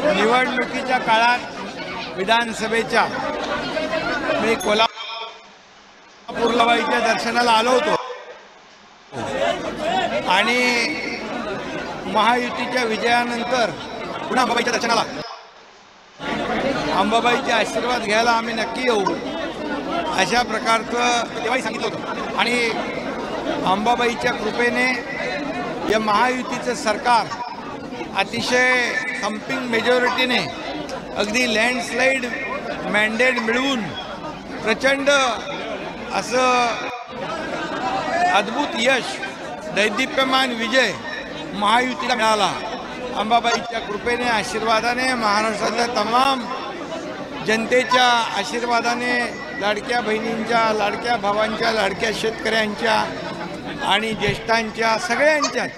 निवडणुकीच्या काळात विधानसभेच्या मी कोल्हापूरबाईच्या दर्शनाला आलो होतो आणि महायुतीच्या विजयानंतर पुन्हा अंबाबाईच्या दर्शनाला अंबाबाईचे आशीर्वाद घ्यायला आम्ही नक्की येऊ अशा प्रकारचं तेव्हाही सांगितलं होतं। आणि अंबाबाईच्या कृपेने या महायुतीचं सरकार अतिशय थम्पिंग मेजॉरिटीने अगदी लँडस्लाईड मॅन्डेट मिळवून प्रचंड असं अद्भुत यश दैदिप्यमान विजय महायुतीला मिळाला। अंबाबाईच्या कृपेने आशीर्वादाने महाराष्ट्रातल्या तमाम जनतेच्या आशीर्वादाने लाडक्या बहिणींच्या लाडक्या भावांच्या लाडक्या शेतकऱ्यांच्या आणि ज्येष्ठांच्या सगळ्यांच्याच।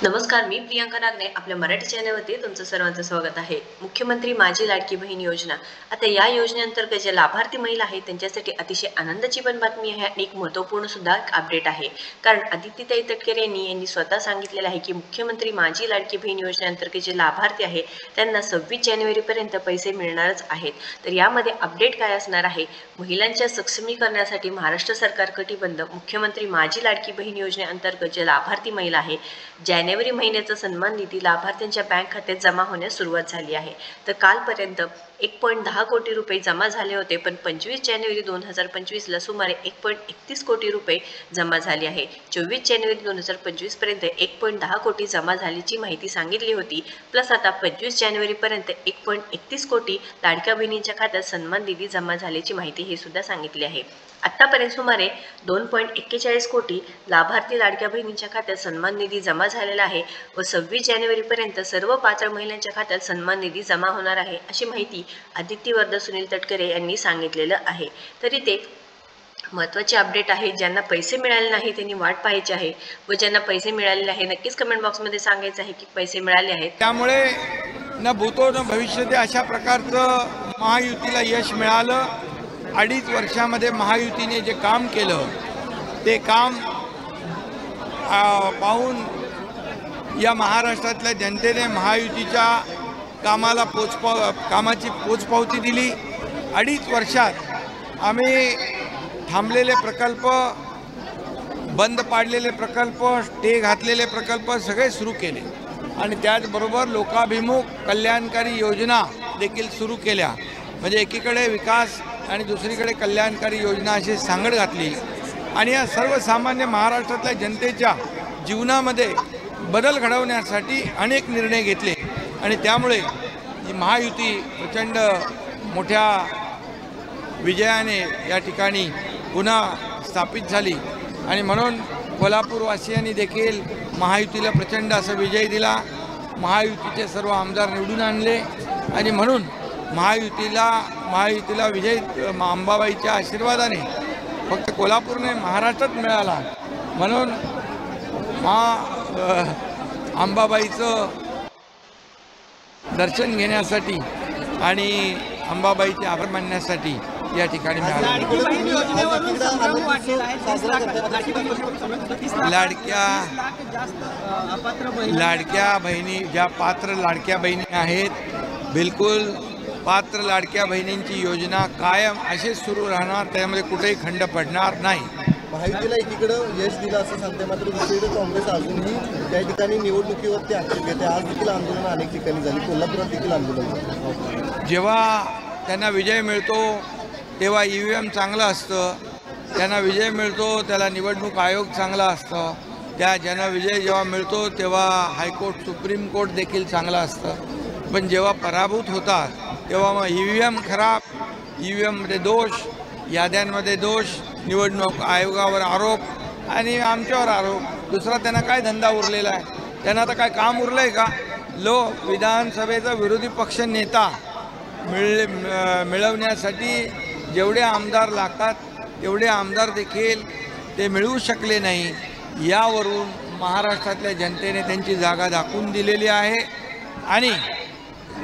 नमस्कार, मी प्रियांका नागने आपल्या मराठी चॅनलवरती तुमचं सर्वांचं स्वागत आहे। मुख्यमंत्री माझी लाडकी बहीण योजना, आता या योजनेअंतर्गत जे लाभार्थी महिला आहेत त्यांच्यासाठी अतिशय आनंदाची पण बातमी आहे आणि एक महत्त्वपूर्ण सुद्धा अपडेट आहे। कारण आदित्यताई तटकरे यांनी स्वतः सांगितलेलं आहे की मुख्यमंत्री माझी लाडकी बहीण योजनेअंतर्गत जे लाभार्थी आहे त्यांना 26 जानेवारीपर्यंत पैसे मिळणारच आहेत। तर यामध्ये अपडेट काय असणार आहे, महिलांच्या सक्षमीकरणासाठी महाराष्ट्र सरकार कटिबद्ध। मुख्यमंत्री माझी लाडकी बहीण योजनेअंतर्गत जे लाभार्थी महिला आहे जानेवारी महिन्याचा सन्मान निधी लाभार्थ्यांच्या बँक खात्यात जमा होण्यास सुरुवात झाली आहे। तर कालपर्यंत 1.10 कोटी रुपये जमा झाले होते, पण 25 जानेवारी 2025 ला सुमारे 1.31 कोटी रुपये जमा झाले आहे। 24 जानेवारी 2025 पर्यंत 1.10 कोटी जमा झाल्याची माहिती सांगितली होती। प्लस आता 25 जानेवारी पर्यंत 1.31 कोटी लाडक्या बहिणींच्या खात्यात सन्मान निधी जमा झाल्याची माहिती हे सुद्धा सांगितली आहे। आतापर्यंत सुमारे 2.41 कोटी लाभार्थी लाडक्या बहिणींच्या खात्यात सन्मान निधी जमा झालेला आहे व 26 जानेवारीपर्यंत सर्व पात्र महिलांच्या खात्यात सन्मान निधी जमा होणार आहे अशी माहिती आदित्यवर्ध सुनील तटकरे यांनी सांगितलेलं आहे। तरी ते महत्त्वाचे अपडेट आहे। ज्यांना पैसे मिळाले नाही त्यांनी वाट पाहायची आहे व ज्यांना पैसे मिळालेले आहे नक्कीच कमेंट बॉक्समध्ये सांगायचं आहे की पैसे मिळाले आहेत। त्यामुळे न भूतो न भविष्यते अशा प्रकारचं महायुतीला यश मिळालं। 2.5 वर्षामध्ये महायुतीने जे काम केलं ते काम पाहून या महाराष्ट्रातल्या जनतेने महायुतीच्या कामाची पोचपावती दिली। 2.5 वर्षात आम्ही थांबलेले प्रकल्प, बंद पाडलेले प्रकल्प, स्टे घातलेले प्रकल्प सगळे सुरू केले आणि त्याचबरोबर लोकाभिमुख कल्याणकारी योजना देखील सुरू केल्या। म्हणजे एकीकडे विकास आणि दुसरीकडे कल्याणकारी योजना अशी सांगड घातली आणि या सर्वसामान्य महाराष्ट्रातल्या जनतेच्या जीवनामध्ये बदल घडवण्यासाठी अनेक निर्णय घेतले आणि त्यामुळे ही महायुती प्रचंड मोठ्या विजयाने या ठिकाणी पुन्हा स्थापित झाली आणि म्हणून कोल्हापूरवासियांनी देखील महायुतीला प्रचंड असा विजय दिला। महायुतीचे सर्व आमदार निवडून आणले आणि म्हणून महायुतीला विजय अंबाबाईच्या आशीर्वादाने फक्त कोल्हापूरने महाराष्ट्रात मिळाला। म्हणून अंबाबाईचं दर्शन घेण्यासाठी आणि अंबाबाईचे आभार मानण्यासाठी या ठिकाणी लाडक्या बहिणी ज्या पात्र लाडक्या बहिणी आहेत, बिलकुल पात्र लाडक्या बहिणींची योजना कायम असेच सुरू राहणार, त्यामध्ये कुठेही खंड पडणार नाही। महायुतीला एकीकडं यश दिलं असं सांगते, मात्र दुसरीकडे काँग्रेस अजूनही त्या ठिकाणी निवडणुकीवरती ऍक्टिव्ह घेते। आज देखील आंदोलन अनेक ठिकाणी झाली, कोल्हापुरात देखील आंदोलन झालं। जेव्हा त्यांना विजय मिळतो तेव्हा EVM चांगलं असतं, त्यांना विजय मिळतो त्याला निवडणूक आयोग चांगला असतं, ज्यांना विजय जेव्हा मिळतो तेव्हा हायकोर्ट सुप्रीम कोर्ट देखील चांगलं असतं। पण जेव्हा पराभूत होतात तेव्हा मग EVM खराब, EVMमध्ये दोष, याद्यांमध्ये दोष, निवडणूक आयोगावर आरोप आणि आमच्यावर आरोप। दुसरा त्यांना काय धंदा उरलेला आहे? त्यांना आता काय काम उरलं आहे का? विधानसभेचा विरोधी पक्ष नेता मिळवण्यासाठी जेवढे आमदार लागतात तेवढे आमदार देखील ते मिळवू शकले नाही। यावरून महाराष्ट्रातल्या जनतेने त्यांची जागा दाखवून दिलेली आहे आणि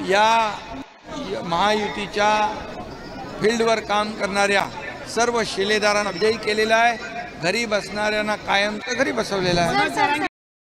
या महायुतीच्या फील्डवर काम करणाऱ्या सर्व शिलेदारांना विजयी केलेला आहे। घरी बसणाऱ्यांना कायम घरी बसवलेला आहे।